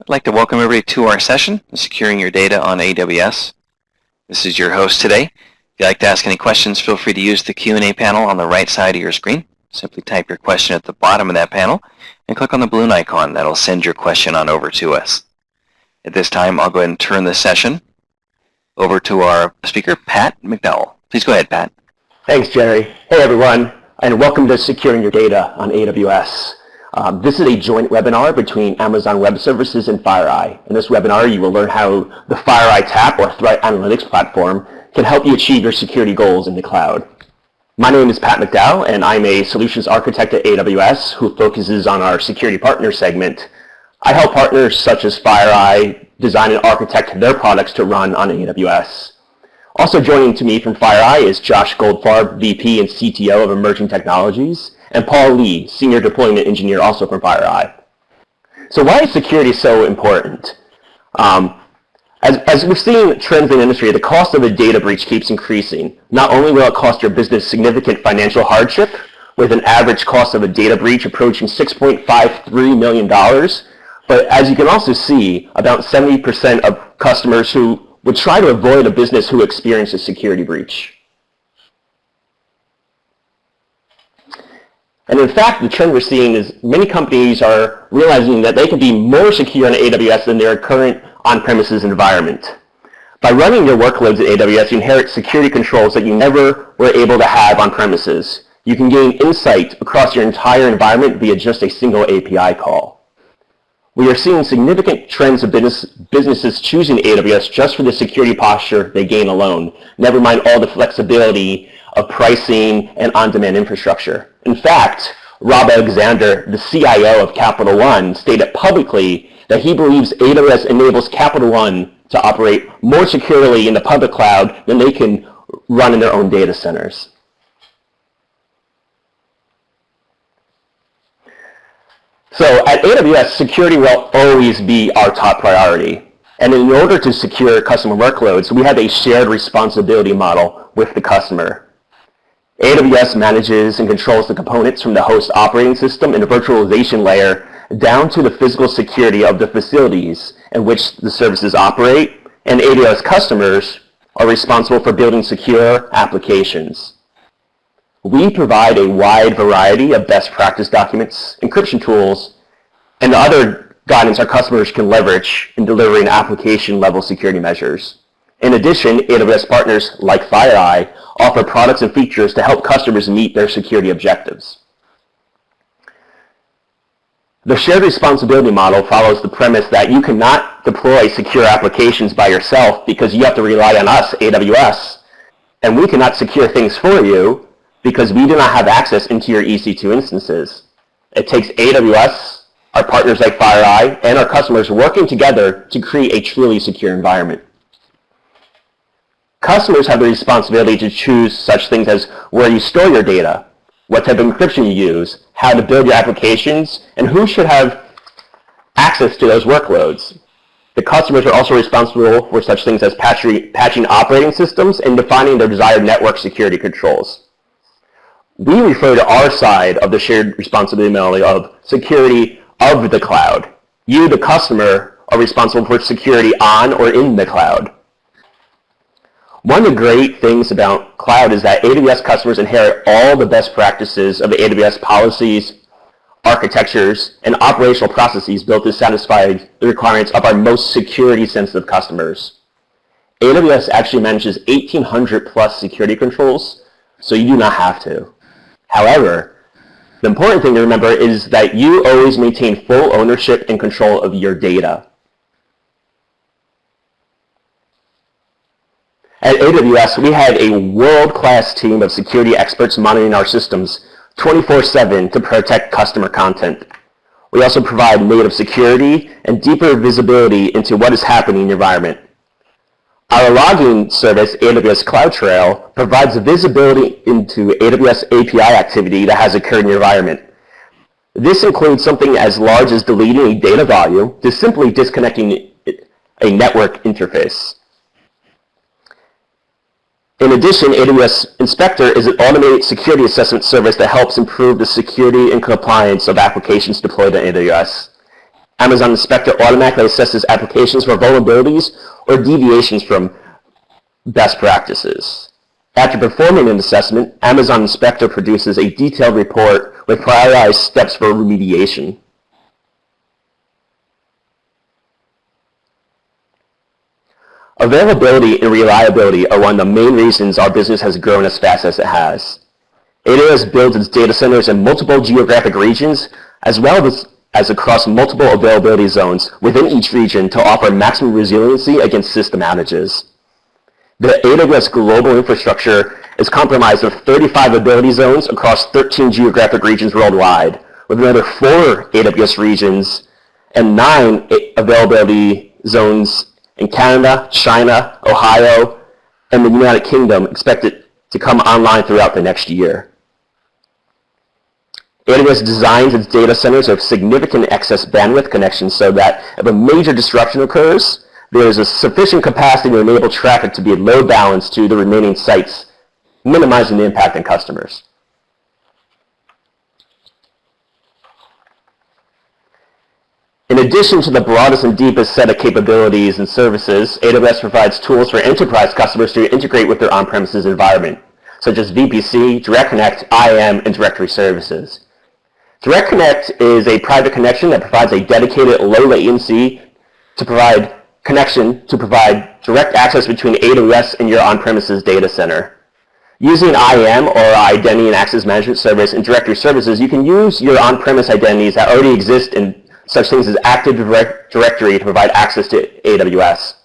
I'd like to welcome everybody to our session, Securing Your Data on AWS. This is your host today. If you'd like to ask any questions, feel free to use the Q&A panel on the right side of your screen. Simply type your question at the bottom of that panel and click on the balloon icon. That'll send your question on over to us. At this time, I'll go ahead and turn the session over to our speaker, Pat McDowell. Please go ahead, Pat. Thanks, Jerry. Hey, everyone, and welcome to Securing Your Data on AWS. This is a joint webinar between Amazon Web Services and FireEye. In this webinar, you will learn how the FireEye TAP or Threat Analytics platform can help you achieve your security goals in the cloud. My name is Pat McDowell, and I'm a solutions architect at AWS who focuses on our security partner segment. I help partners such as FireEye design and architect their products to run on AWS. Also joining to me from FireEye is Josh Goldfarb, VP and CTO of Emerging Technologies, and Paul Lee, Senior Deployment Engineer, also from FireEye. So why is security so important? As we're seeing trends in the industry, the cost of a data breach keeps increasing. Not only will it cost your business significant financial hardship, with an average cost of a data breach approaching $6.53 million, but as you can also see, about 70% of customers who would try to avoid a business who experiences a security breach. And in fact, the trend we're seeing is many companies are realizing that they can be more secure on AWS than their current on-premises environment. By running your workloads at AWS, you inherit security controls that you never were able to have on premises. You can gain insight across your entire environment via just a single API call. We are seeing significant trends of businesses choosing AWS just for the security posture they gain alone, never mind all the flexibility of pricing and on-demand infrastructure. In fact, Rob Alexander, the CIO of Capital One, stated publicly that he believes AWS enables Capital One to operate more securely in the public cloud than they can run in their own data centers. So at AWS, security will always be our top priority. And in order to secure customer workloads, we have a shared responsibility model with the customer. AWS manages and controls the components from the host operating system and the virtualization layer down to the physical security of the facilities in which the services operate, and AWS customers are responsible for building secure applications. We provide a wide variety of best practice documents, encryption tools, and other guidance our customers can leverage in delivering application-level security measures. In addition, AWS partners like FireEye offer products and features to help customers meet their security objectives. The shared responsibility model follows the premise that you cannot deploy secure applications by yourself because you have to rely on us, AWS, and we cannot secure things for you because we do not have access into your EC2 instances. It takes AWS, our partners like FireEye, and our customers working together to create a truly secure environment. Customers have the responsibility to choose such things as where you store your data, what type of encryption you use, how to build your applications, and who should have access to those workloads. The customers are also responsible for such things as patching operating systems and defining their desired network security controls. We refer to our side of the shared responsibility model of security of the cloud. You, the customer, are responsible for security on or in the cloud. One of the great things about cloud is that AWS customers inherit all the best practices of the AWS policies, architectures, and operational processes built to satisfy the requirements of our most security-sensitive customers. AWS actually manages 1,800 plus security controls, so you do not have to. However, the important thing to remember is that you always maintain full ownership and control of your data. At AWS, we have a world-class team of security experts monitoring our systems 24/7 to protect customer content. We also provide native security and deeper visibility into what is happening in the environment. Our logging service, AWS CloudTrail, provides visibility into AWS API activity that has occurred in your environment. This includes something as large as deleting a data volume to simply disconnecting a network interface. In addition, AWS Inspector is an automated security assessment service that helps improve the security and compliance of applications deployed on AWS. Amazon Inspector automatically assesses applications for vulnerabilities or deviations from best practices. After performing an assessment, Amazon Inspector produces a detailed report with prioritized steps for remediation. Availability and reliability are one of the main reasons our business has grown as fast as it has. AWS builds its data centers in multiple geographic regions, as well as across multiple availability zones within each region to offer maximum resiliency against system outages. The AWS global infrastructure is comprised of 35 availability zones across 13 geographic regions worldwide, with another 4 AWS regions and 9 availability zones in Canada, China, Ohio, and the United Kingdom expected to come online throughout the next year. AWS designs its data centers with significant excess bandwidth connections so that if a major disruption occurs, there is a sufficient capacity to enable traffic to be load balanced to the remaining sites, minimizing the impact on customers. In addition to the broadest and deepest set of capabilities and services, AWS provides tools for enterprise customers to integrate with their on-premises environment, such as VPC, Direct Connect, IAM, and directory services. Direct Connect is a private connection that provides a dedicated low latency to provide connection to provide direct access between AWS and your on-premises data center. Using IAM, or Identity and Access Management Service, and directory services, you can use your on-premise identities that already exist in such things as Active Directory to provide access to AWS.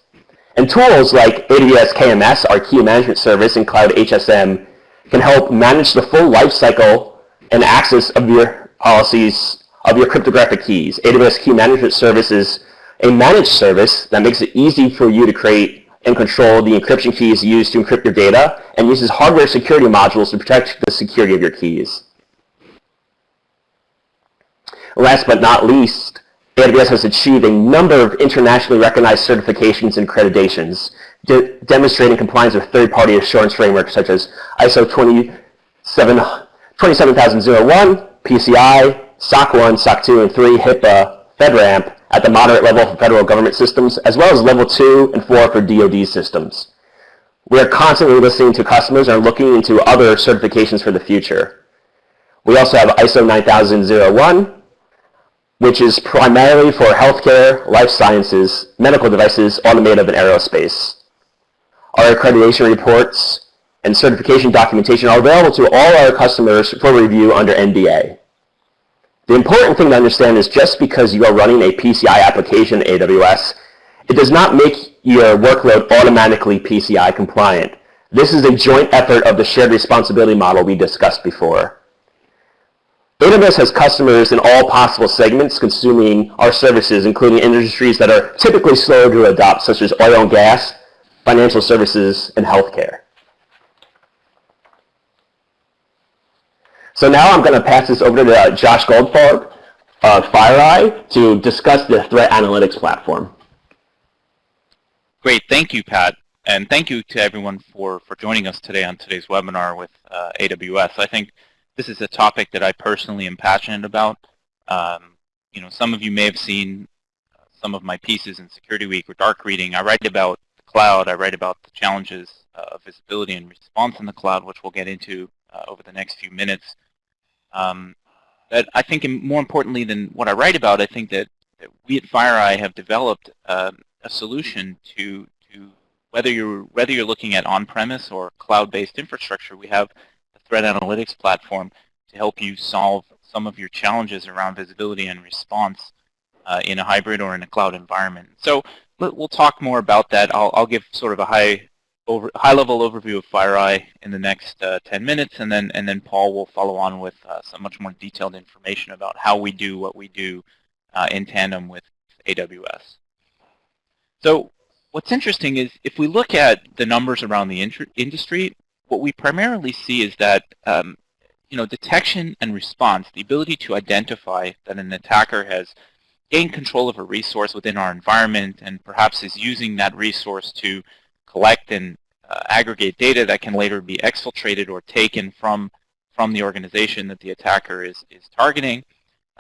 And tools like AWS KMS, our key management service, and Cloud HSM can help manage the full lifecycle and access of your policies of your cryptographic keys. AWS Key Management Service is a managed service that makes it easy for you to create and control the encryption keys used to encrypt your data and uses hardware security modules to protect the security of your keys. Last but not least, AWS has achieved a number of internationally recognized certifications and accreditations, demonstrating compliance with third-party assurance frameworks such as ISO 27001, PCI, SOC 1, SOC 2, and 3, HIPAA, FedRAMP at the moderate level for federal government systems, as well as level 2 and 4 for DoD systems. We are constantly listening to customers and are looking into other certifications for the future. We also have ISO 9001, which is primarily for healthcare, life sciences, medical devices, automotive, and aerospace. Our accreditation reports and certification documentation are available to all our customers for review under NDA. The important thing to understand is just because you are running a PCI application in AWS, it does not make your workload automatically PCI compliant. This is a joint effort of the shared responsibility model we discussed before. AWS has customers in all possible segments consuming our services, including industries that are typically slower to adopt, such as oil and gas, financial services, and healthcare. So now I'm going to pass this over to Josh Goldfarb of FireEye to discuss the threat analytics platform. Great, thank you, Pat, and thank you to everyone for joining us today on today's webinar with AWS. I think this is a topic that I personally am passionate about. Some of you may have seen some of my pieces in Security Week or Dark Reading. I write about the cloud. I write about the challenges of visibility and response in the cloud, which we'll get into over the next few minutes. But I think more importantly than what I write about, I think that we at FireEye have developed a solution to whether you're looking at on-premise or cloud-based infrastructure. We have a threat analytics platform to help you solve some of your challenges around visibility and response in a hybrid or in a cloud environment. So we'll talk more about that. I'll give sort of a high-level overview of FireEye in the next 10 minutes, and then Paul will follow on with some much more detailed information about how we do what we do in tandem with AWS. So what's interesting is if we look at the numbers around the industry, what we primarily see is that detection and response, the ability to identify that an attacker has gained control of a resource within our environment and perhaps is using that resource to collect and aggregate data that can later be exfiltrated or taken from the organization that the attacker is targeting,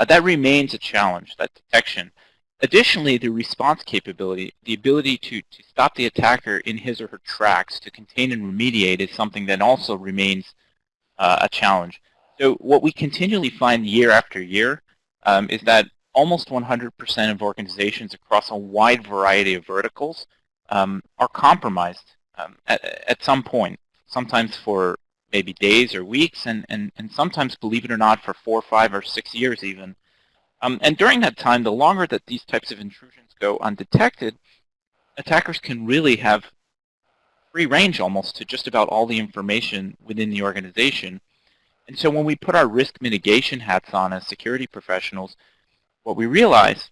that remains a challenge, that detection. Additionally, the response capability, the ability to stop the attacker in his or her tracks, to contain and remediate, is something that also remains a challenge. So what we continually find year after year is that almost 100% of organizations across a wide variety of verticals are compromised at some point, sometimes for maybe days or weeks, and sometimes, believe it or not, for 4, 5, or 6 years even. And during that time, the longer that these types of intrusions go undetected, attackers can really have free range almost to just about all the information within the organization. And so when we put our risk mitigation hats on as security professionals, what we realize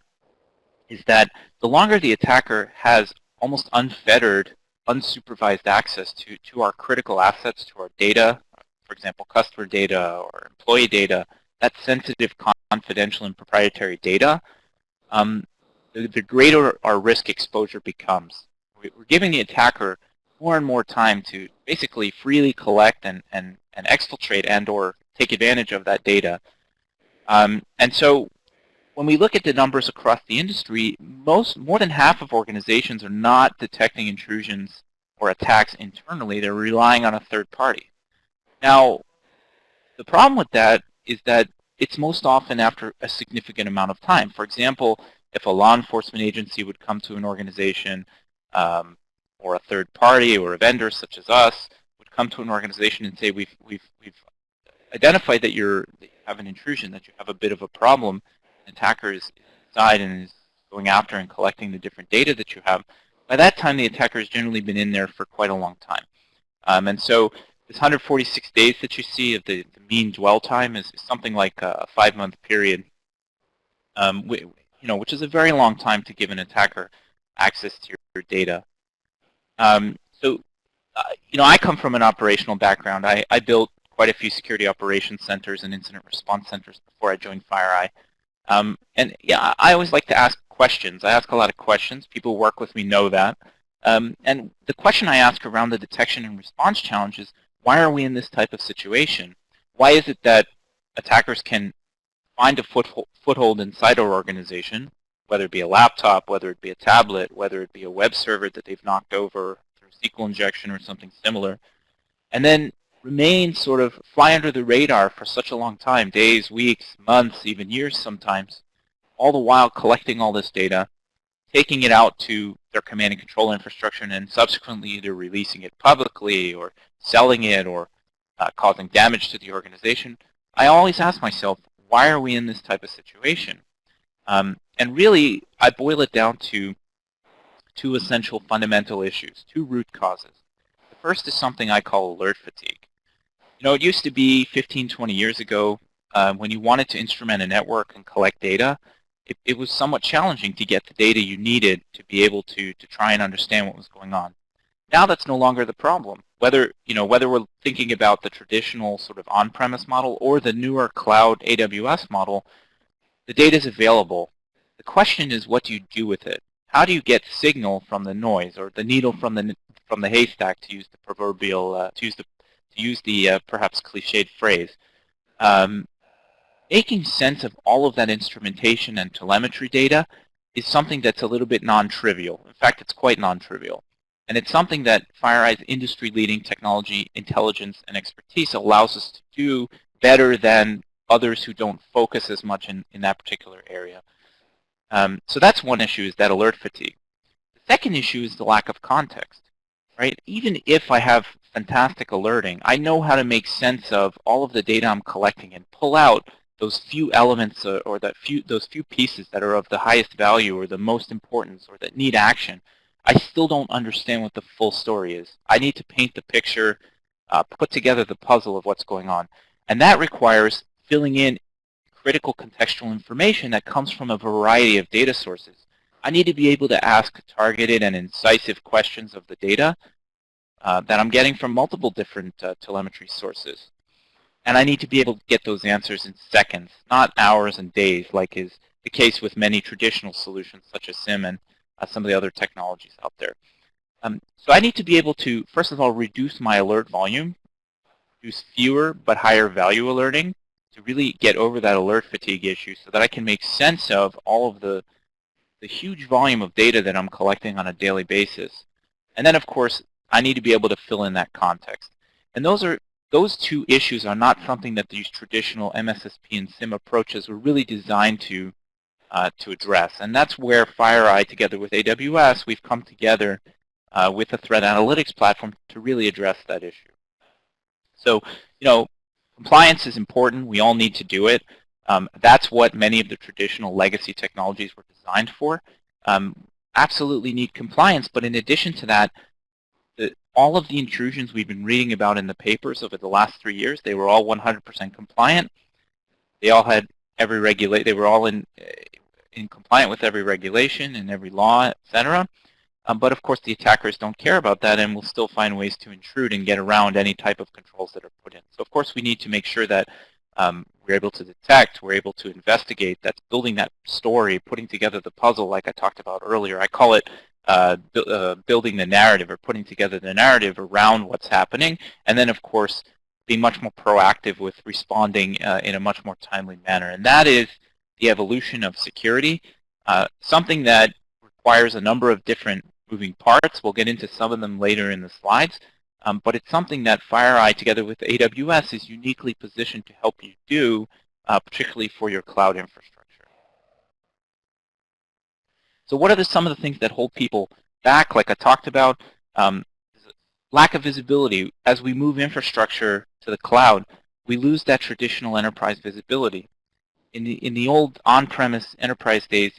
is that the longer the attacker has almost unfettered, unsupervised access to our critical assets, to our data, for example, customer data or employee data, that sensitive, confidential, and proprietary data, the greater our risk exposure becomes. We're giving the attacker more and more time to basically freely collect and exfiltrate and or take advantage of that data. And so when we look at the numbers across the industry, more than half of organizations are not detecting intrusions or attacks internally. They're relying on a third party. Now, the problem with that is that it's most often after a significant amount of time. For example, if a law enforcement agency would come to an organization, or a third party or a vendor such as us would come to an organization and say, we've identified that you have an intrusion, that you have a bit of a problem. An attacker is inside and is going after and collecting the different data that you have. By that time, the attacker has generally been in there for quite a long time. And so this 146 days that you see of the mean dwell time is something like a 5-month period, which is a very long time to give an attacker access to your data. I come from an operational background. I built quite a few security operations centers and incident response centers before I joined FireEye. And yeah, I always like to ask questions. I ask a lot of questions. People who work with me know that. And the question I ask around the detection and response challenge is, why are we in this type of situation? Why is it that attackers can find a foothold inside our organization, whether it be a laptop, whether it be a tablet, whether it be a web server that they've knocked over through SQL injection or something similar, and then remain sort of fly under the radar for such a long time, days, weeks, months, even years sometimes, all the while collecting all this data, taking it out to their command and control infrastructure, and then subsequently either releasing it publicly or selling it or causing damage to the organization. I always ask myself, why are we in this type of situation? And really, I boil it down to two essential fundamental issues, two root causes. The first is something I call alert fatigue. It used to be 15, 20 years ago, when you wanted to instrument a network and collect data, it was somewhat challenging to get the data you needed to be able to try and understand what was going on. Now that's no longer the problem. Whether we're thinking about the traditional sort of on-premise model or the newer cloud AWS model, the data is available. The question is, what do you do with it? How do you get signal from the noise, or the needle from the haystack, to use the proverbial, to use the perhaps cliched phrase? Making sense of all of that instrumentation and telemetry data is something that's a little bit non-trivial. In fact, it's quite non-trivial. And it's something that FireEye's industry-leading technology, intelligence, and expertise allows us to do better than others who don't focus as much in that particular area. So that's one issue, is that alert fatigue. The second issue is the lack of context, right? Even if I have fantastic alerting, I know how to make sense of all of the data I'm collecting and pull out those few elements or those few pieces that are of the highest value or the most importance or that need action. I still don't understand what the full story is. I need to paint the picture, put together the puzzle of what's going on. And that requires filling in critical contextual information that comes from a variety of data sources. I need to be able to ask targeted and incisive questions of the data that I'm getting from multiple different telemetry sources. And I need to be able to get those answers in seconds, not hours and days, like is the case with many traditional solutions such as SIM and some of the other technologies out there. So I need to be able to, first of all, reduce my alert volume, use fewer but higher value alerting to really get over that alert fatigue issue so that I can make sense of all of the the huge volume of data that I'm collecting on a daily basis. And then, of course, I need to be able to fill in that context. And those two issues are not something that these traditional MSSP and SIEM approaches were really designed to address. And that's where FireEye, together with AWS, we've come together with a threat analytics platform to really address that issue. So, compliance is important. We all need to do it. That's what many of the traditional legacy technologies were designed for. Absolutely need compliance, but in addition to that, all of the intrusions we've been reading about in the papers over the last 3 years, they were all 100% compliant. They all had every regulate. They were all in compliant with every regulation and every law, etc. But of course, the attackers don't care about that and will still find ways to intrude and get around any type of controls that are put in. So of course, we need to make sure that we're able to detect, we're able to investigate. That's building that story, putting together the puzzle like I talked about earlier. I call it building the narrative, or putting together the narrative around what's happening. And then, of course, being much more proactive with responding in a much more timely manner. And that is the evolution of security, something that requires a number of different moving parts. We'll get into some of them later in the slides. But it's something that FireEye, together with AWS, is uniquely positioned to help you do, particularly for your cloud infrastructure. So what are some of the things that hold people back? Like I talked about, lack of visibility. As we move infrastructure to the cloud, we lose that traditional enterprise visibility. In the old on-premise enterprise days,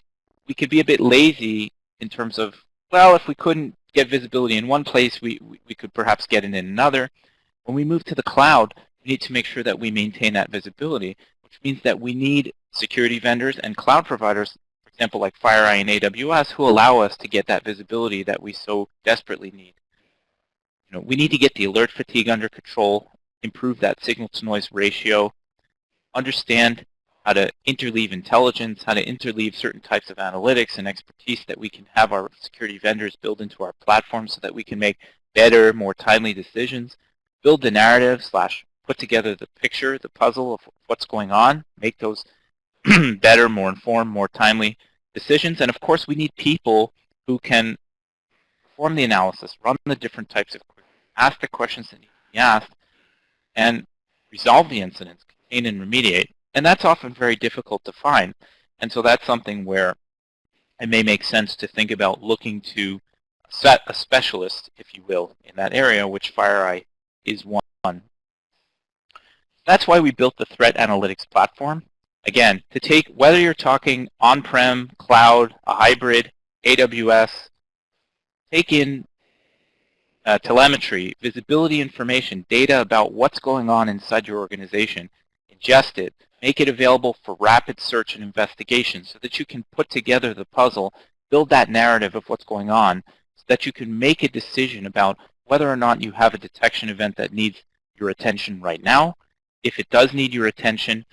we could be a bit lazy in terms of, well, if we couldn't get visibility in one place, we could perhaps get it in another. When we move to the cloud, we need to make sure that we maintain that visibility, which means that we need security vendors and cloud providers, for example, like FireEye and AWS, who allow us to get that visibility that we so desperately need. We need to get the alert fatigue under control, improve that signal-to-noise ratio, understand how to interleave intelligence, how to interleave certain types of analytics and expertise that we can have our security vendors build into our platform so that we can make better, more timely decisions, build the narrative / put together the picture, the puzzle of what's going on, make those better, more informed, more timely decisions. And of course, we need people who can perform the analysis, run the different types of queries, ask the questions that need to be asked, and resolve the incidents, contain and remediate. And that's often very difficult to find. And so that's something where it may make sense to think about looking to set a specialist, if you will, in that area, which FireEye is one. That's why we built the threat analytics platform. Again, to take, whether you're talking on-prem, cloud, a hybrid, AWS, take in telemetry, visibility information, data about what's going on inside your organization, ingest it, make it available for rapid search and investigation so that you can put together the puzzle, build that narrative of what's going on, so that you can make a decision about whether or not you have a detection event that needs your attention right now. If it does need your attention,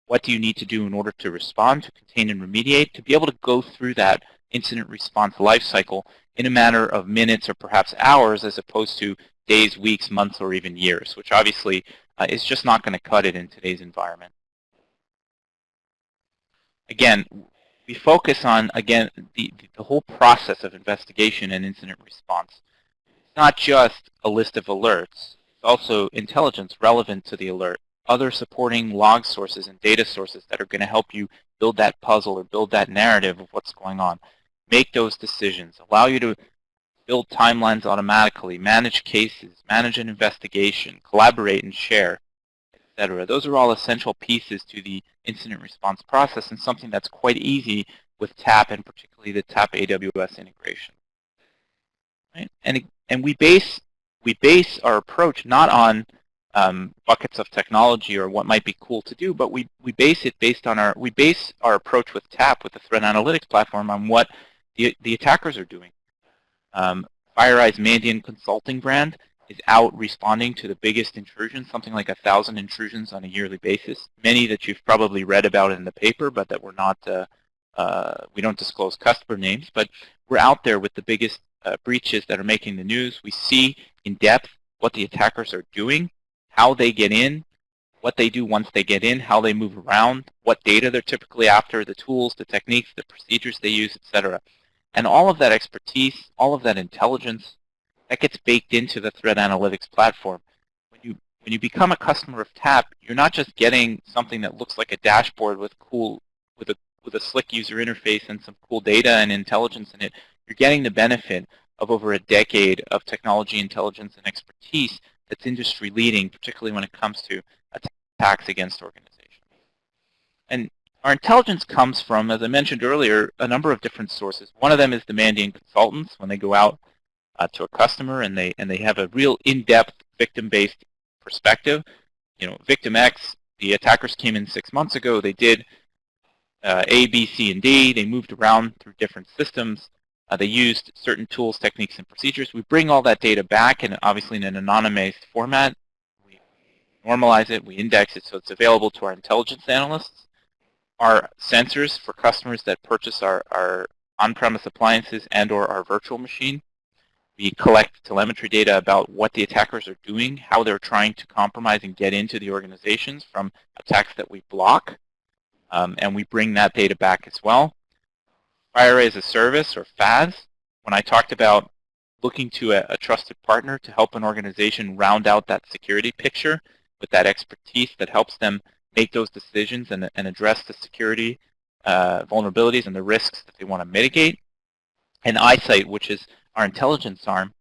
what do you need to do in order to respond, to contain and remediate, to be able to go through that incident response lifecycle in a matter of minutes or perhaps hours, as opposed to days, weeks, months, or even years, which obviously is just not going to cut it in today's environment. Again, we focus on, again, the whole process of investigation and incident response. It's not just a list of alerts. It's also intelligence relevant to the alert, other supporting log sources and data sources that are going to help you build that puzzle or build that narrative of what's going on. Make those decisions. Allow you to build timelines automatically, manage cases, manage an investigation, collaborate and share, etc. Those are all essential pieces to the incident response process, and something that's quite easy with TAP, and particularly the TAP AWS integration. Right? And we base our approach not on buckets of technology or what might be cool to do, but we base our approach with TAP, with the threat analytics platform, on what the attackers are doing. FireEye's Mandiant consulting brand is out responding to the biggest intrusions, something like 1,000 intrusions on a yearly basis. Many that you've probably read about in the paper, but that we're not, we don't disclose customer names, but we're out there with the biggest breaches that are making the news. We see in depth what the attackers are doing, how they get in, what they do once they get in, how they move around, what data they're typically after, the tools, the techniques, the procedures they use, etc. And all of that expertise, all of that intelligence, that gets baked into the threat analytics platform. When you become a customer of TAP, you're not just getting something that looks like a dashboard with a slick user interface and some cool data and intelligence in it. You're getting the benefit of over a decade of technology, intelligence, and expertise that's industry leading, particularly when it comes to attacks against organizations. And our intelligence comes from, as I mentioned earlier, a number of different sources. One of them is the Mandiant consultants when they go out to a customer and they have a real in-depth victim-based perspective. You know, victim X, the attackers came in 6 months ago. They did A, B, C, and D. They moved around through different systems. They used certain tools, techniques, and procedures. We bring all that data back, and obviously in an anonymized format. We normalize it. We index it so it's available to our intelligence analysts. Our sensors for customers that purchase our on-premise appliances and or our virtual machine. We collect telemetry data about what the attackers are doing, how they're trying to compromise and get into the organizations from attacks that we block, and we bring that data back as well. FireEye as a service, or FAS, when I talked about looking to a trusted partner to help an organization round out that security picture with that expertise that helps them make those decisions and address the security vulnerabilities and the risks that they want to mitigate. And iSight, which is our intelligence arm,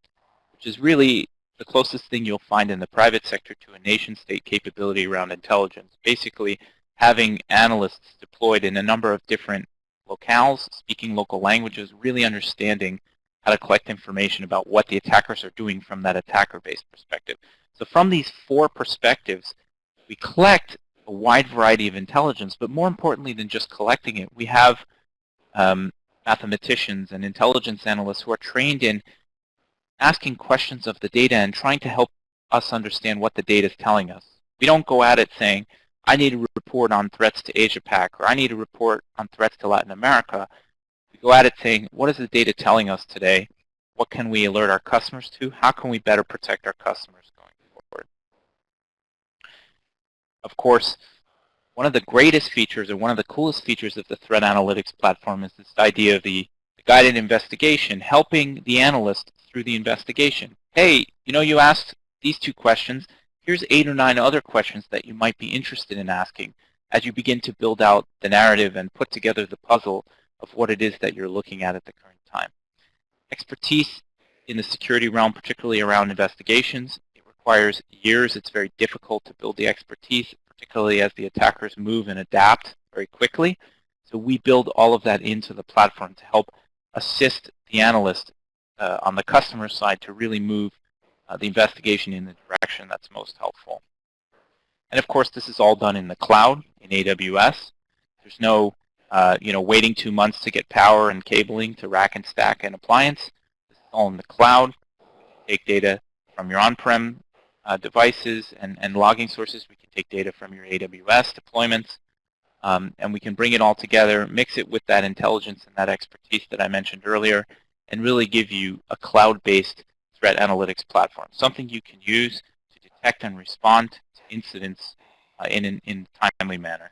which is really the closest thing you'll find in the private sector to a nation-state capability around intelligence. Basically, having analysts deployed in a number of different locales, speaking local languages, really understanding how to collect information about what the attackers are doing from that attacker-based perspective. So from these four perspectives, we collect a wide variety of intelligence, but more importantly than just collecting it, we have mathematicians and intelligence analysts who are trained in asking questions of the data and trying to help us understand what the data is telling us. We don't go at it saying, I need a report on threats to Asia Pac, or I need a report on threats to Latin America. We go at it saying, what is the data telling us today? What can we alert our customers to? How can we better protect our customers going forward? Of course, one of the greatest features, or one of the coolest features of the threat analytics platform is this idea of the guided investigation, helping the analyst through the investigation. Hey, you know, you asked these 2 questions. Here's 8 or 9 other questions that you might be interested in asking as you begin to build out the narrative and put together the puzzle of what it is that you're looking at the current time. Expertise in the security realm, particularly around investigations, it requires years. It's very difficult to build the expertise, particularly as the attackers move and adapt very quickly. So we build all of that into the platform to help assist the analyst on the customer side to really move the investigation in the direction that's most helpful. And of course, this is all done in the cloud, in AWS. There's no waiting 2 months to get power and cabling to rack and stack an appliance. This is all in the cloud. We can take data from your on-prem devices and logging sources. We can take data from your AWS deployments, and we can bring it all together, mix it with that intelligence and that expertise that I mentioned earlier, and really give you a cloud-based threat analytics platform, something you can use to detect and respond to incidents in a timely manner.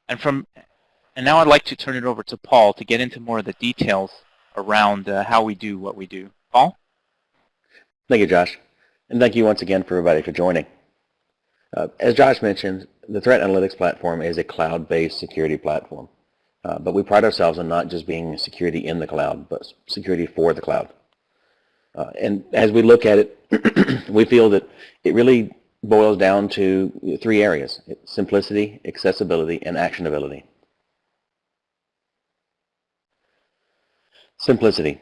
And now I'd like to turn it over to Paul to get into more of the details around how we do what we do. Paul? Thank you, Josh. And thank you once again for everybody for joining. As Josh mentioned, the Threat Analytics Platform is a cloud-based security platform. But we pride ourselves on not just being security in the cloud, but security for the cloud. And as we look at it, we feel that it really boils down to 3 areas: simplicity, accessibility, and actionability. Simplicity.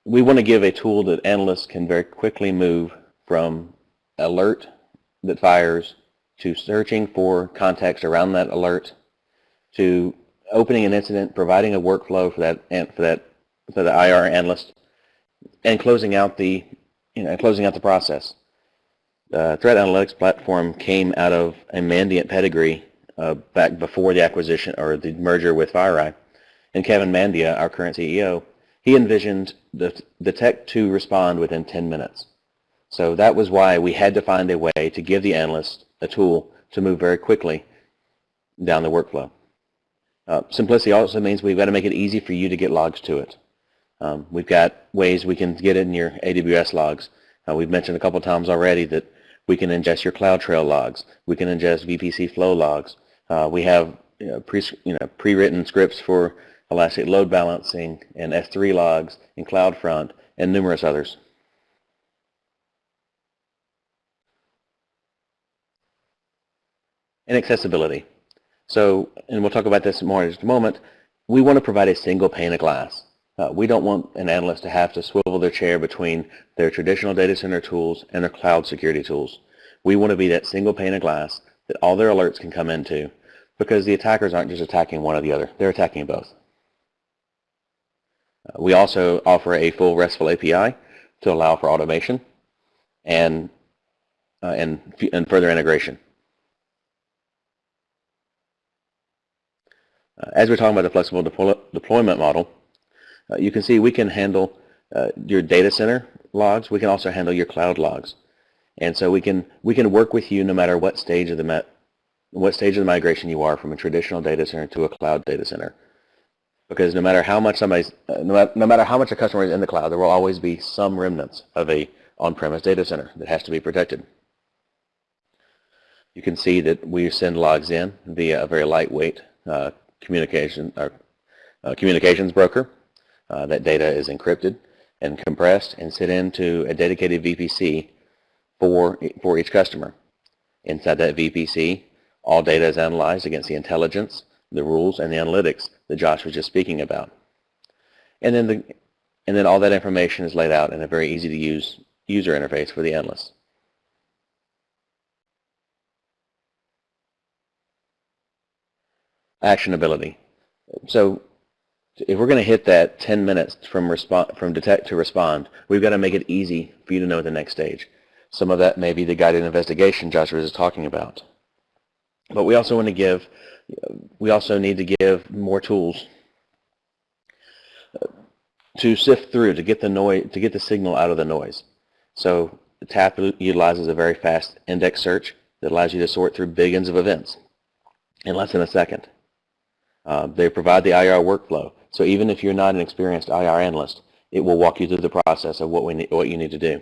We want to give a tool that analysts can very quickly move from alert that fires to searching for context around that alert to opening an incident, providing a workflow for the IR analyst, and closing out the process. The Threat Analytics Platform came out of a Mandiant pedigree back before the acquisition or the merger with FireEye. And Kevin Mandia, our current CEO, he envisioned the tech to respond within 10 minutes. So that was why we had to find a way to give the analyst a tool to move very quickly down the workflow. Simplicity also means we've got to make it easy for you to get logs to it. We've got ways we can get it in your AWS logs. We've mentioned a couple times already that we can ingest your CloudTrail logs. We can ingest VPC flow logs. We have pre-written scripts for Elastic Load Balancing and S3 logs in CloudFront and numerous others. And accessibility. So, and we'll talk about this more in just a moment, we want to provide a single pane of glass. We don't want an analyst to have to swivel their chair between their traditional data center tools and their cloud security tools. We want to be that single pane of glass that all their alerts can come into, because the attackers aren't just attacking one or the other, they're attacking both. We also offer a full RESTful API to allow for automation and further integration. As we're talking about the flexible deployment model, you can see we can handle your data center logs. We can also handle your cloud logs, and so we can work with you no matter what stage of the migration you are from a traditional data center to a cloud data center. Because no matter how much a customer is in the cloud, there will always be some remnants of a on-premise data center that has to be protected. You can see that we send logs in via a very lightweight communications broker. That data is encrypted and compressed and sent into a dedicated VPC for each customer. Inside that VPC, all data is analyzed against the intelligence, the rules, and the analytics that Josh was just speaking about. And then all that information is laid out in a very easy to use user interface for the analysts. Actionability. So if we're going to hit that 10 minutes from detect to respond, we've got to make it easy for you to know the next stage. Some of that may be the guided investigation Joshua was talking about. But we also need to give more tools to sift through, to get the signal out of the noise. So the TAP utilizes a very fast index search that allows you to sort through billions of events in less than a second. They provide the IR workflow. So even if you're not an experienced IR analyst, it will walk you through the process of what you need to do.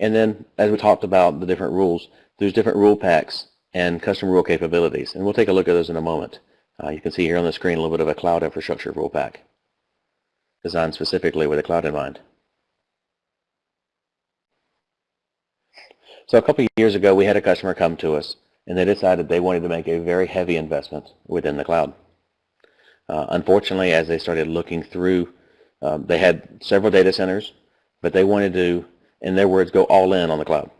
And then, as we talked about the different rules, there's different rule packs and custom rule capabilities. And we'll take a look at those in a moment. You can see here on the screen a little bit of a cloud infrastructure rule pack designed specifically with the cloud in mind. So a couple of years ago, we had a customer come to us, and they decided they wanted to make a very heavy investment within the cloud. Unfortunately, as they started looking through, they had several data centers, but they wanted to, in their words, go all in on the cloud.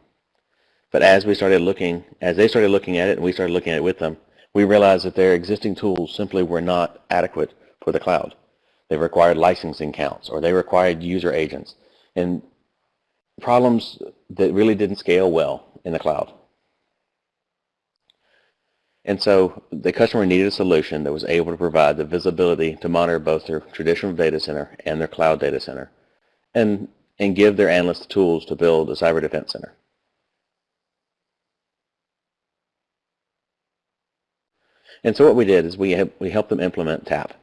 But as they started looking at it and we started looking at it with them, we realized that their existing tools simply were not adequate for the cloud. They required licensing counts, or they required user agents, and problems that really didn't scale well in the cloud. And so the customer needed a solution that was able to provide the visibility to monitor both their traditional data center and their cloud data center, and give their analysts the tools to build a cyber defense center. And so what we did is we helped them implement TAP.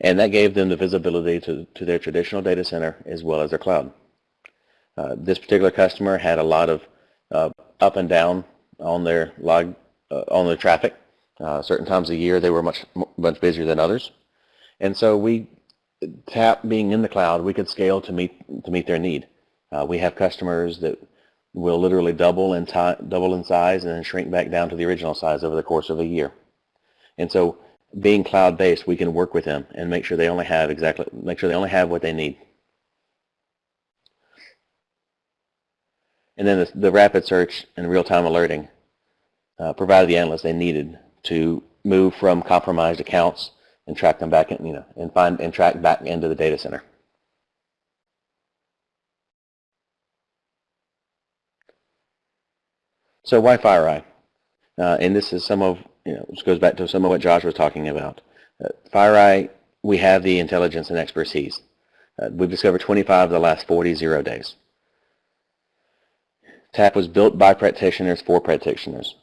And that gave them the visibility to their traditional data center as well as their cloud. This particular customer had a lot of up and down on their log, on their traffic. Certain times of the year they were much busier than others. And so TAP being in the cloud, we could scale to meet their need. We have customers that will literally double in size and then shrink back down to the original size over the course of a year. And so, being cloud-based, we can work with them and make sure they only have what they need. And then the rapid search and real-time alerting provided the analysts they needed to move from compromised accounts and track them back, and track back into the data center. So why FireEye? And this is this goes back to some of what Josh was talking about. FireEye, we have the intelligence and expertise. We've discovered 25 of the last 40 zero days. TAP was built by practitioners for practitioners.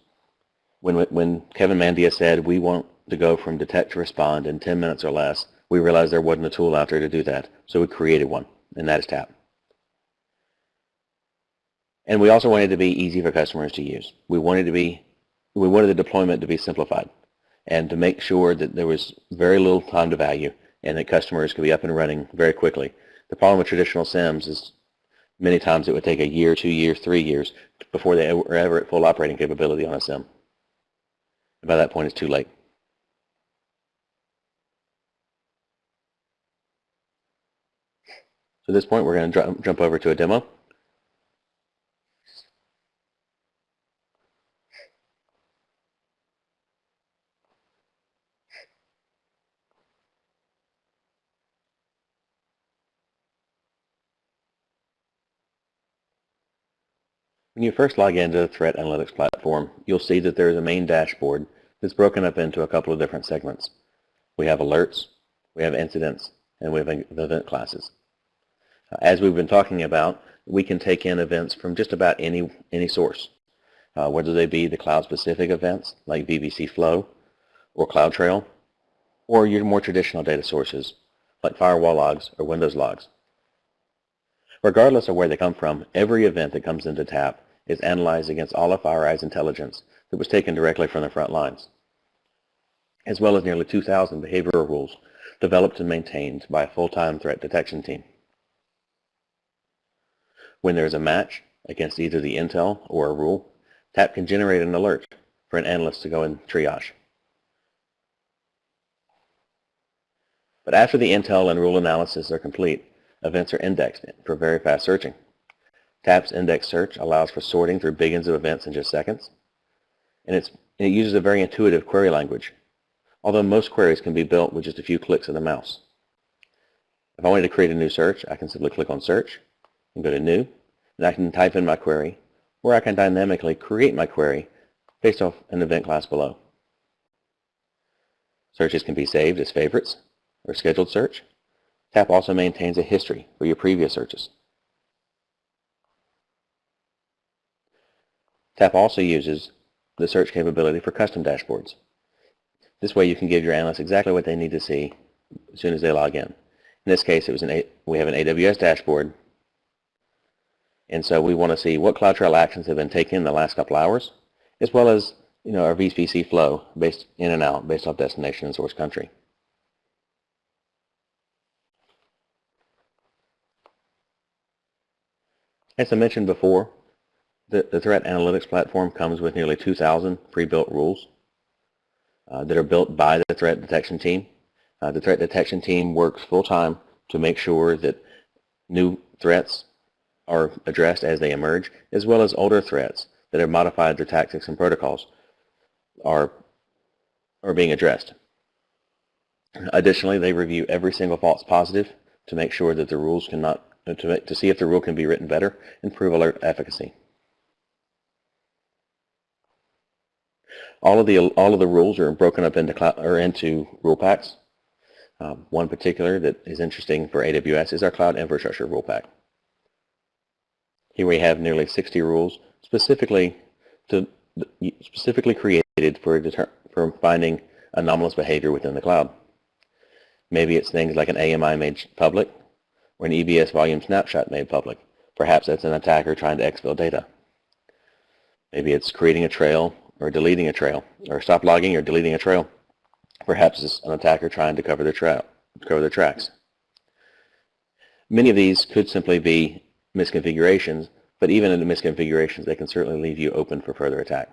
When Kevin Mandia said we want to go from detect to respond in 10 minutes or less, we realized there wasn't a tool out there to do that, so we created one, and that is TAP. And we also wanted it to be easy for customers to use. We wanted the deployment to be simplified and to make sure that there was very little time to value and that customers could be up and running very quickly. The problem with traditional SIEMs is many times it would take a year, 2 years, 3 years before they were ever at full operating capability on a SIEM. And by that point, it's too late. So at this point, we're going to jump over to a demo. When you first log into the Threat Analytics platform, you'll see that there is a main dashboard that's broken up into a couple of different segments. We have alerts, we have incidents, and we have event classes. As we've been talking about, we can take in events from just about any source, whether they be the cloud-specific events like VPC Flow or CloudTrail, or your more traditional data sources like firewall logs or Windows logs. Regardless of where they come from, every event that comes into TAP is analyzed against all of FireEye's intelligence that was taken directly from the front lines, as well as nearly 2,000 behavioral rules developed and maintained by a full-time threat detection team. When there is a match against either the intel or a rule, TAP can generate an alert for an analyst to go and triage. But after the intel and rule analysis are complete, events are indexed for very fast searching. TAP's index search allows for sorting through billions of events in just seconds, and it uses a very intuitive query language, although most queries can be built with just a few clicks of the mouse. If I wanted to create a new search, I can simply click on Search and go to New, and I can type in my query, or I can dynamically create my query based off an event class below. Searches can be saved as favorites or scheduled search. TAP also maintains a history for your previous searches. TAP also uses the search capability for custom dashboards. This way you can give your analysts exactly what they need to see as soon as they log in. In this case, we have an AWS dashboard, and so we want to see what CloudTrail actions have been taken in the last couple hours, as well as our VPC flow based in and out based off destination and source country. As I mentioned before, the Threat Analytics platform comes with nearly 2,000 pre-built rules that are built by the threat detection team. The threat detection team works full-time to make sure that new threats are addressed as they emerge, as well as older threats that have modified their tactics and protocols are being addressed. Additionally, they review every single false positive to make sure that the rules to see if the rule can be written better and prove alert efficacy. All of the rules are broken up into rule packs. One particular that is interesting for AWS is our Cloud Infrastructure Rule Pack. Here we have nearly 60 rules specifically created for finding anomalous behavior within the cloud. Maybe it's things like an AMI made public or an EBS volume snapshot made public. Perhaps that's an attacker trying to exfil data. Maybe it's creating a trail or deleting a trail, or stop logging or deleting a trail. Perhaps it's an attacker trying to cover their tracks. Many of these could simply be misconfigurations, but even in the misconfigurations, they can certainly leave you open for further attack.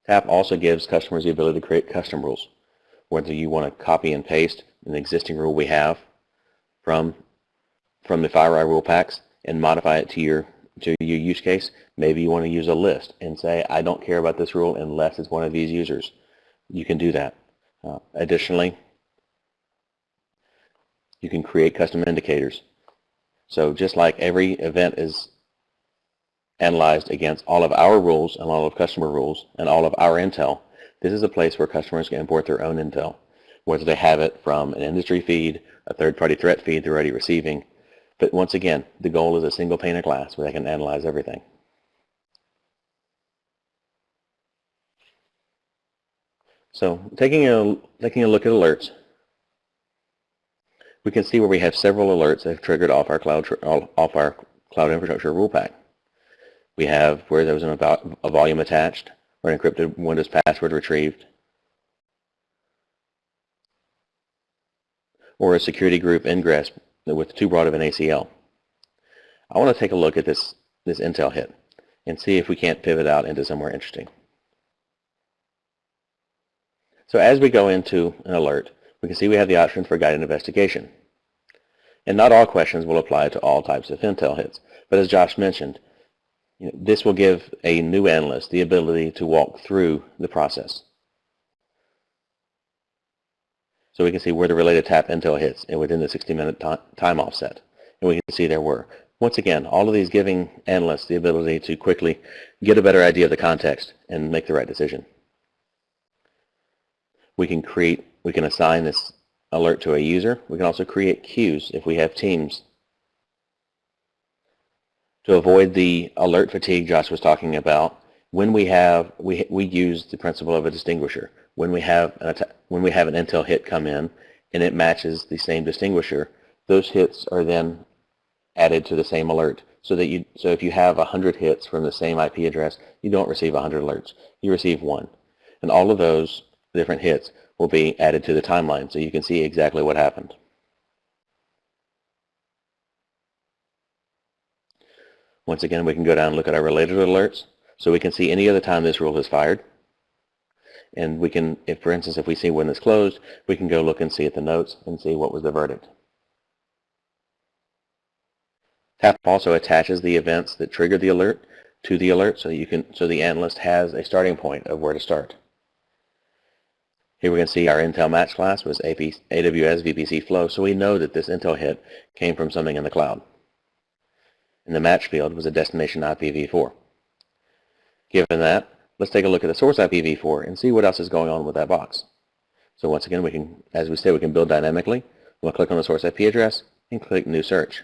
TAP also gives customers the ability to create custom rules, whether you want to copy and paste an existing rule we have from the FireEye rule packs and modify it to your use case. Maybe you want to use a list and say, I don't care about this rule unless it's one of these users. You can do that. Additionally, you can create custom indicators. So just like every event is analyzed against all of our rules and all of customer rules and all of our intel, this is a place where customers can import their own intel, whether they have it from an industry feed, a third-party threat feed they're already receiving. But once again, the goal is a single pane of glass where they can analyze everything. So taking a look at alerts, we can see where we have several alerts that have triggered off our cloud infrastructure rule pack. We have where there was a volume attached, or an encrypted Windows password retrieved, or a security group ingress with too broad of an ACL. I want to take a look at this Intel hit and see if we can't pivot out into somewhere interesting. So as we go into an alert, we can see we have the option for guided investigation. And not all questions will apply to all types of Intel hits, but as Josh mentioned, this will give a new analyst the ability to walk through the process. So we can see where the related tap Intel hits and within the 60-minute time offset. And we can see there were. Once again, all of these giving analysts the ability to quickly get a better idea of the context and make the right decision. We can assign this alert to a user. We can also create queues if we have teams. To avoid the alert fatigue Josh was talking about, when we use the principle of a distinguisher. When we have an Intel hit come in and it matches the same distinguisher, those hits are then added to the same alert. So if you have 100 hits from the same IP address, you don't receive 100 alerts. You receive one. And all of those different hits will be added to the timeline so you can see exactly what happened. Once again, we can go down and look at our related alerts so we can see any other time this rule is fired. And we can, for instance, if we see when it's closed, we can go look and see at the notes and see what was the verdict. TAP also attaches the events that triggered the alert to the alert so the analyst has a starting point of where to start. Here we can see our Intel match class was AWS VPC flow, so we know that this Intel hit came from something in the cloud. And the match field was a destination IPv4. Given that, let's take a look at the source IPv4 and see what else is going on with that box. So once again, we can, as we say, we can build dynamically. We'll click on the source IP address and click New Search.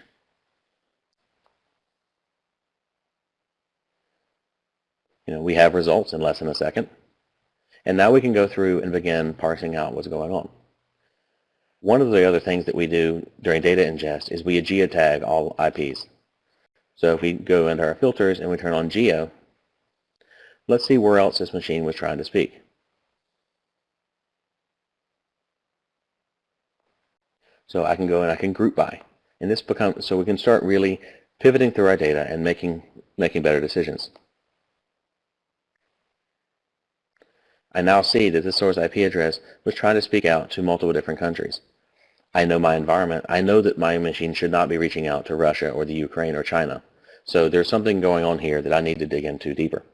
We have results in less than a second. And now we can go through and begin parsing out what's going on. One of the other things that we do during data ingest is we geotag all IPs. So if we go into our filters and we turn on geo, let's see where else this machine was trying to speak. So I can go and I can group by. And this becomes, so we can start really pivoting through our data and making better decisions. I now see that the source IP address was trying to speak out to multiple different countries. I know my environment. I know that my machine should not be reaching out to Russia or the Ukraine or China. So there's something going on here that I need to dig into deeper.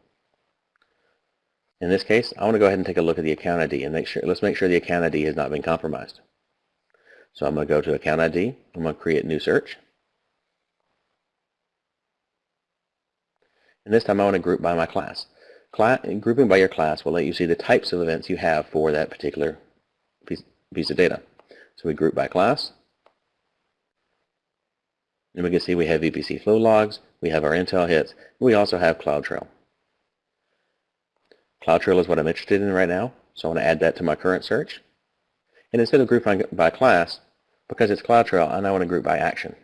In this case, I want to go ahead and take a look at the account ID and let's make sure the account ID has not been compromised. So I'm going to go to account ID. I'm going to create new search. And this time I want to group by my class. Grouping by your class will let you see the types of events you have for that particular piece of data. So we group by class. And we can see we have VPC flow logs, we have our Intel hits, and we also have CloudTrail. CloudTrail is what I'm interested in right now, so I want to add that to my current search. And instead of grouping by class, because it's CloudTrail, I now want to group by action.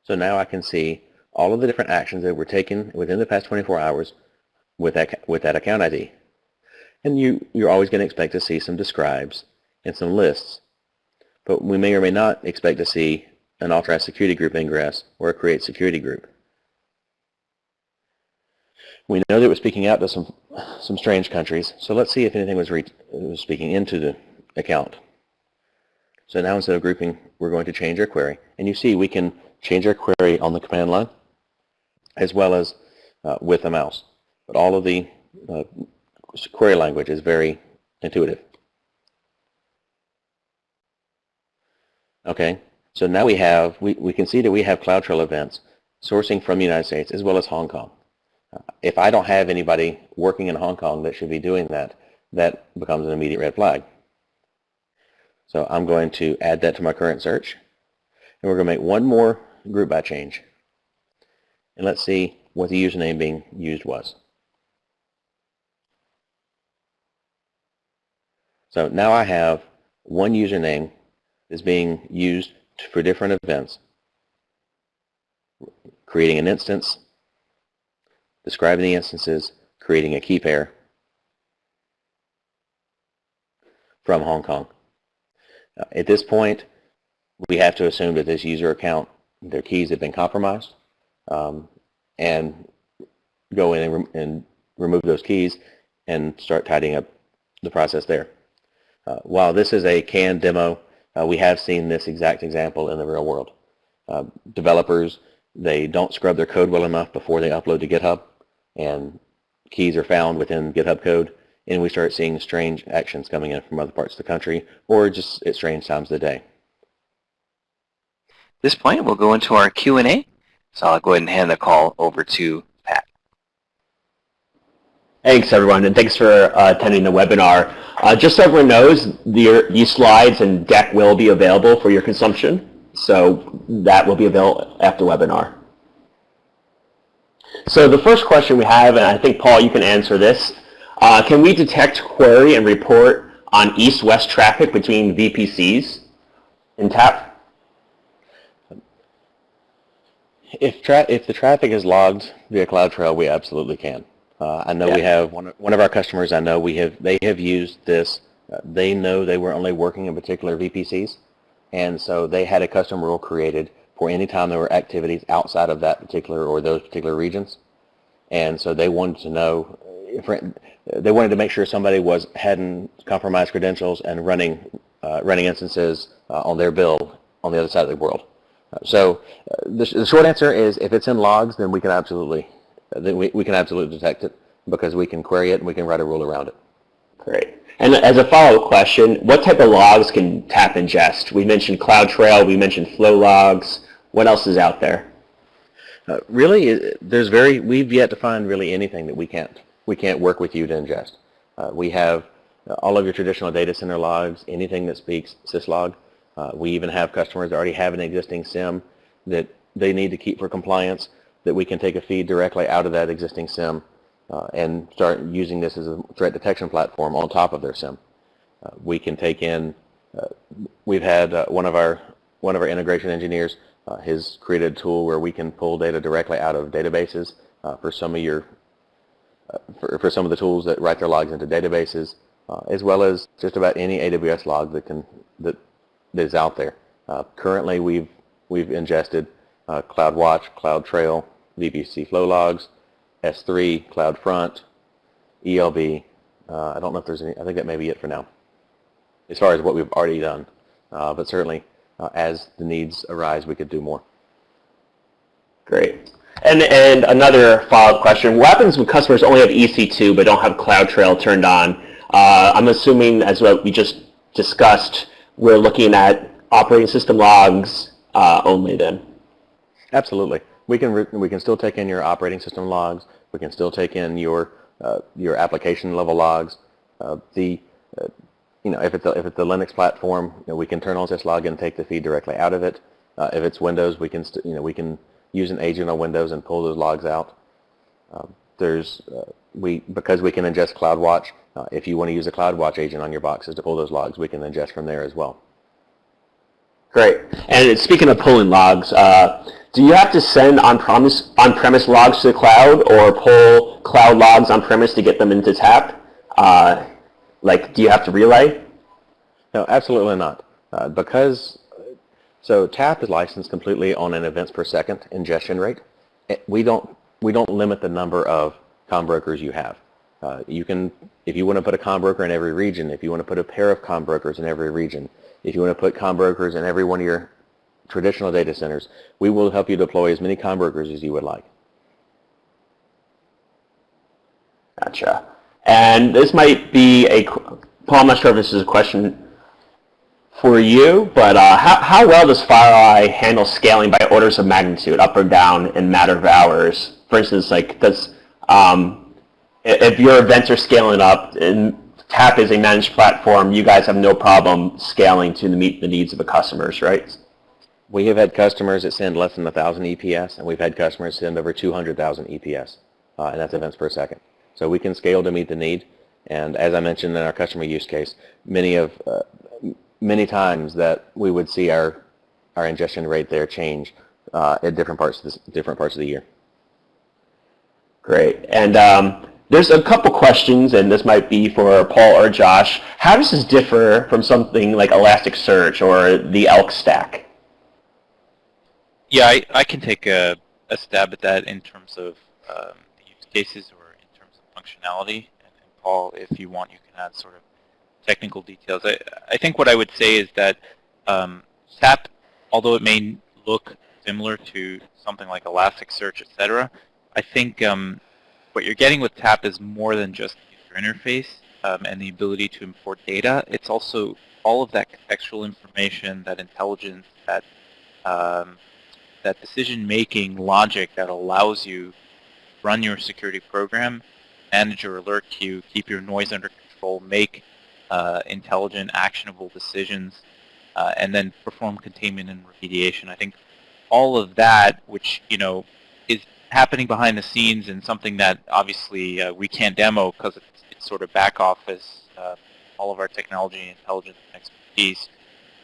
So now I can see all of the different actions that were taken within the past 24 hours with that account ID. And you're always going to expect to see some describes and some lists, but we may or may not expect to see an authorize security group ingress or a create security group. We know that we're speaking out to some strange countries, so let's see if anything was speaking into the account. So now instead of grouping, we're going to change our query, and you see we can change our query on the command line as well as with the mouse. But all of the query language is very intuitive. Okay, so now we can see that we have CloudTrail events sourcing from the United States as well as Hong Kong. If I don't have anybody working in Hong Kong that should be doing that, that becomes an immediate red flag. So I'm going to add that to my current search. And we're going to make one more group by change. And let's see what the username being used was. So now I have one username that's being used for different events. Creating an instance, describing the instances, creating a key pair from Hong Kong. At this point, we have to assume that this user account, their keys have been compromised, and go in and remove those keys and start tidying up the process there. While this is a canned demo, we have seen this exact example in the real world. Developers, they don't scrub their code well enough before they upload to GitHub, and keys are found within GitHub code, and we start seeing strange actions coming in from other parts of the country, or just at strange times of the day. At this point, we'll go into our Q&A. So I'll go ahead and hand the call over to Pat. Thanks, everyone, and thanks for attending the webinar. Just so everyone knows, these slides and deck will be available for your consumption, so that will be available after the webinar. So the first question we have, and I think, Paul, you can answer this, can we detect, query, and report on east-west traffic between VPCs in TAP? If the traffic is logged via CloudTrail, we absolutely can. I know we have one of our customers. I know they have used this. They know they were only working in particular VPCs, and so they had a custom rule created for any time there were activities outside of that particular or those particular regions, and so they wanted to know. They wanted to make sure somebody hadn't compromised credentials and running instances on their build on the other side of the world. So the short answer is, if it's in logs, then we can absolutely detect it, because we can query it and we can write a rule around it. Great. And as a follow-up question, what type of logs can TAP ingest? We mentioned CloudTrail, we mentioned flow logs. What else is out there? Really, we've yet to find really anything that we can't work with you to ingest. We have all of your traditional data center logs, anything that speaks syslog. We even have customers that already have an existing SIM that they need to keep for compliance, that we can take a feed directly out of that existing SIM and start using this as a threat detection platform on top of their SIM. We can take in, we've had one of our integration engineers has created a tool where we can pull data directly out of databases for some of for some of the tools that write their logs into databases, as well as just about any AWS log that is out there. Currently, we've ingested CloudWatch, CloudTrail, VPC flow logs, S3, CloudFront, ELB. I don't know if there's any. I think that may be it for now, as far as what we've already done. But certainly, as the needs arise, we could do more. Great. And another follow-up question: what happens when customers only have EC2 but don't have CloudTrail turned on? I'm assuming, as what we just discussed, we're looking at operating system logs only then. Absolutely. We can still take in your operating system logs. We can still take in your application level logs. If it's the Linux platform, we can turn on syslog and take the feed directly out of it. If it's Windows, we can use an agent on Windows and pull those logs out. Because we can ingest CloudWatch. If you want to use a CloudWatch agent on your boxes to pull those logs, we can ingest from there as well. Great. And speaking of pulling logs, do you have to send on-premise logs to the cloud, or pull cloud logs on-premise to get them into TAP? Do you have to relay? No, absolutely not. So TAP is licensed completely on an events per second ingestion rate. We don't limit the number of comm brokers you have. If you want to put a comm broker in every region, if you want to put a pair of comm brokers in every region, if you want to put comm brokers in every one of your traditional data centers, we will help you deploy as many comm brokers as you would like. Gotcha. And this might be Paul, I'm not sure if this is a question for you, but how well does FireEye handle scaling by orders of magnitude, up or down, in a matter of hours? For instance, if your events are scaling up, and TAP is a managed platform, you guys have no problem scaling to meet the needs of the customers, right? We have had customers that send less than 1,000 EPS, and we've had customers send over 200,000 EPS, and that's events per second. So we can scale to meet the need. And as I mentioned in our customer use case, many times that we would see our ingestion rate there change at different parts of the year. Great. And there's a couple questions, and this might be for Paul or Josh. How does this differ from something like Elasticsearch or the Elk stack? Yeah, I can take a stab at that in terms of the use cases or in terms of functionality. And Paul, if you want, you can add sort of technical details. I think what I would say is that SAP, although it may look similar to something like Elasticsearch, etc., I think what you're getting with TAP is more than just the user interface and the ability to import data. It's also all of that contextual information, that intelligence, that decision-making logic that allows you to run your security program, manage your alert queue, keep your noise under control, make intelligent, actionable decisions, and then perform containment and remediation. I think all of that, which is happening behind the scenes and something that obviously we can't demo because it's sort of back office, all of our technology, intelligence, and expertise.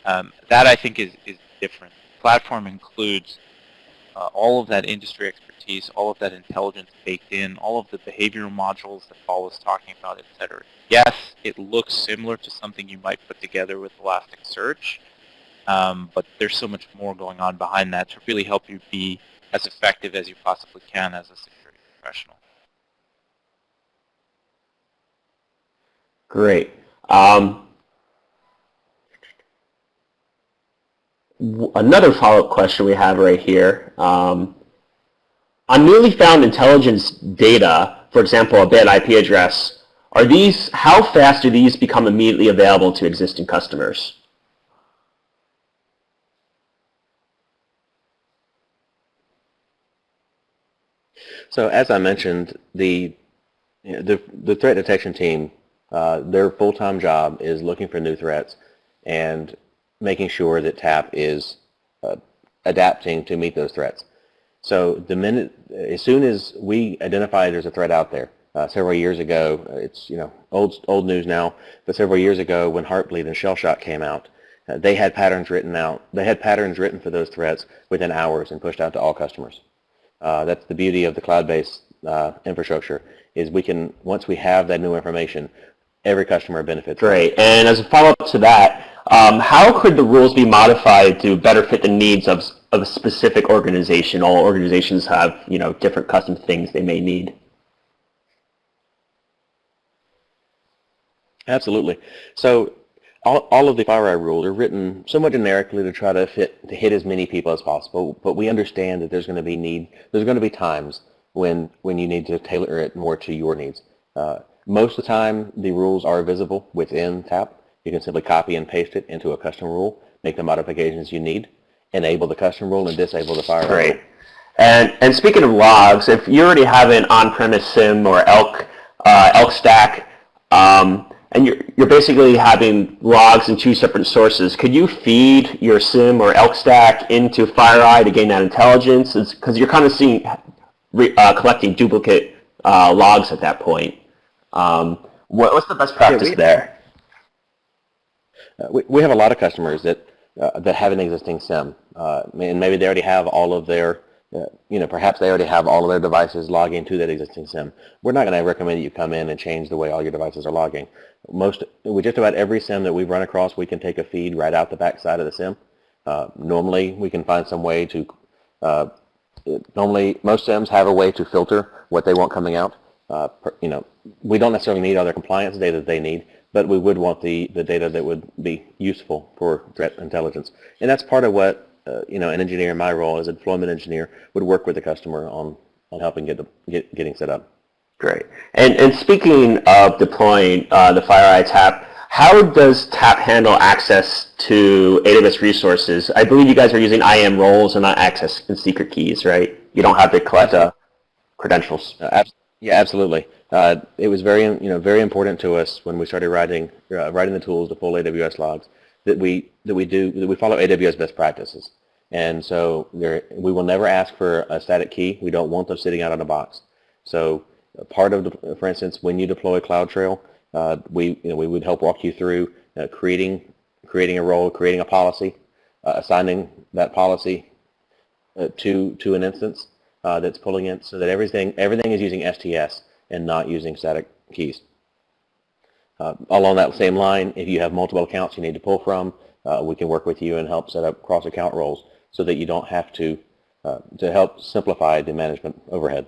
That I think is different. The platform includes all of that industry expertise, all of that intelligence baked in, all of the behavioral modules that Paul was talking about, etc. Yes, it looks similar to something you might put together with Elasticsearch, but there's so much more going on behind that to really help you be as effective as you possibly can as a security professional. Great. Another follow-up question we have right here. On newly found intelligence data, for example, a bad IP address, how fast do these become immediately available to existing customers? So as I mentioned, the threat detection team, their full-time job is looking for new threats and making sure that TAP is adapting to meet those threats. So as soon as we identify there's a threat out there, several years ago, it's old news now, but several years ago when Heartbleed and Shellshock came out, they had patterns written out. They had patterns written for those threats within hours and pushed out to all customers. That's the beauty of the cloud-based infrastructure, is once we have that new information, every customer benefits. Great. And as a follow-up to that, how could the rules be modified to better fit the needs of a specific organization? All organizations have different custom things they may need. Absolutely. So all of the FireEye rules are written somewhat generically to try to hit as many people as possible, but we understand that there's going to be times when you need to tailor it more to your needs. Most of the time, the rules are visible within TAP. You can simply copy and paste it into a custom rule, make the modifications you need, enable the custom rule, and disable the FireEye. Great. And speaking of logs, if you already have an on-premise SIEM or Elk stack, and you're basically having logs in two separate sources, could you feed your SIEM or Elk stack into FireEye to gain that intelligence? Because you're kind of collecting duplicate logs at that point. What's the best practice there? We have a lot of customers that have an existing SIEM, and maybe they already have all of their, perhaps they already have all of their devices logging to that existing SIEM. We're not going to recommend that you come in and change the way all your devices are logging. With just about every SIEM that we've run across, we can take a feed right out the backside of the SIEM. Normally, we can find some way to. Normally, most SIEMs have a way to filter what they want coming out. We don't necessarily need all their compliance data that they need, but we would want the data that would be useful for threat intelligence. And that's part of what an engineer in my role as a deployment engineer would work with the customer on helping getting set up. Great. And speaking of deploying the FireEye TAP, how does TAP handle access to AWS resources? I believe you guys are using IAM roles and not access and secret keys, right? You don't have to collect credentials. Yeah, absolutely. It was very important to us when we started writing the tools to pull AWS logs that we follow AWS best practices. And so we will never ask for a static key. We don't want those sitting out on a box. So part of, for instance, when you deploy CloudTrail, we would help walk you through creating a role, creating a policy, assigning that policy to an instance that's pulling it, so that everything is using STS and not using static keys. Along that same line, if you have multiple accounts you need to pull from, we can work with you and help set up cross-account roles so that you don't have to help simplify the management overhead.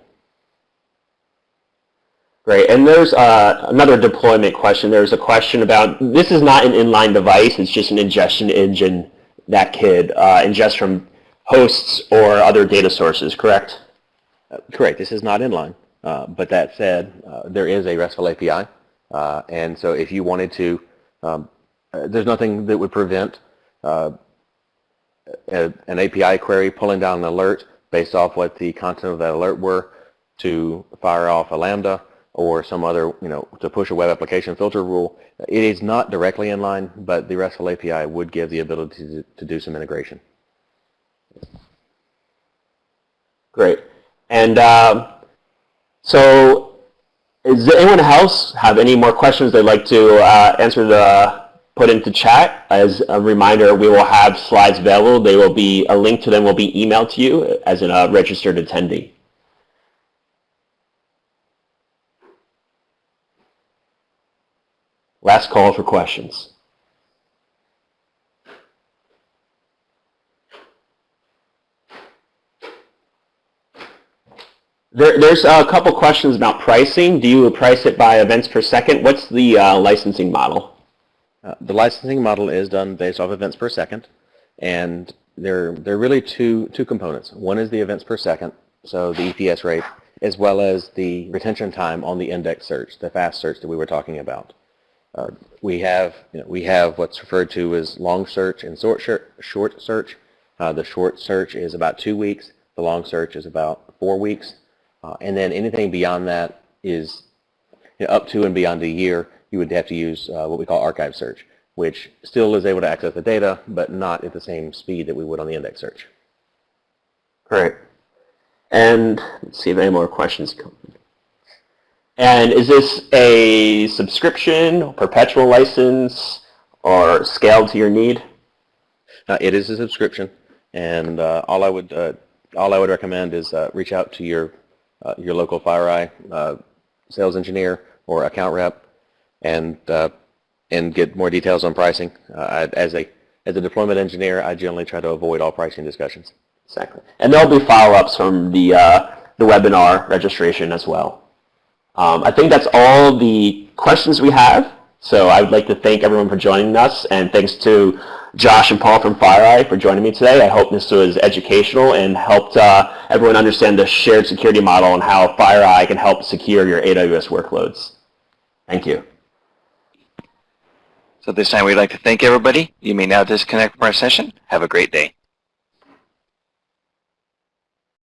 Great. And there's another deployment question. There's a question about, this is not an inline device, it's just an ingestion engine that could ingest from hosts or other data sources, correct? Correct. This is not inline. But that said, there is a RESTful API. And so if you wanted to, there's nothing that would prevent an API query pulling down an alert based off what the content of that alert were to fire off a Lambda or some other, to push a web application filter rule. It is not directly inline, but the RESTful API would give the ability to do some integration. Great. And so does anyone else have any more questions they'd like to put into chat? As a reminder, we will have slides available. A link to them will be emailed to you as a registered attendee. Last call for questions. There's a couple questions about pricing. Do you price it by events per second? What's the licensing model? The licensing model is done based off events per second, and there are really two components. One is the events per second, so the EPS rate, as well as the retention time on the index search, the fast search that we were talking about. We have what's referred to as long search and short search. The short search is about 2 weeks. The long search is about 4 weeks. And then anything beyond that is up to and beyond a year, you would have to use what we call archive search, which still is able to access the data, but not at the same speed that we would on the index search. Great. And let's see if any more questions come. And is this a subscription, perpetual license, or scaled to your need? It is a subscription, and all I would recommend is reach out to your local FireEye sales engineer or account rep, and get more details on pricing. As a deployment engineer, I generally try to avoid all pricing discussions. Exactly. And there'll be follow-ups from the webinar registration as well. I think that's all the questions we have. So I would like to thank everyone for joining us, and thanks to Josh and Paul from FireEye for joining me today. I hope this was educational and helped everyone understand the shared security model and how FireEye can help secure your AWS workloads. Thank you. So this time we'd like to thank everybody. You may now disconnect from our session. Have a great day.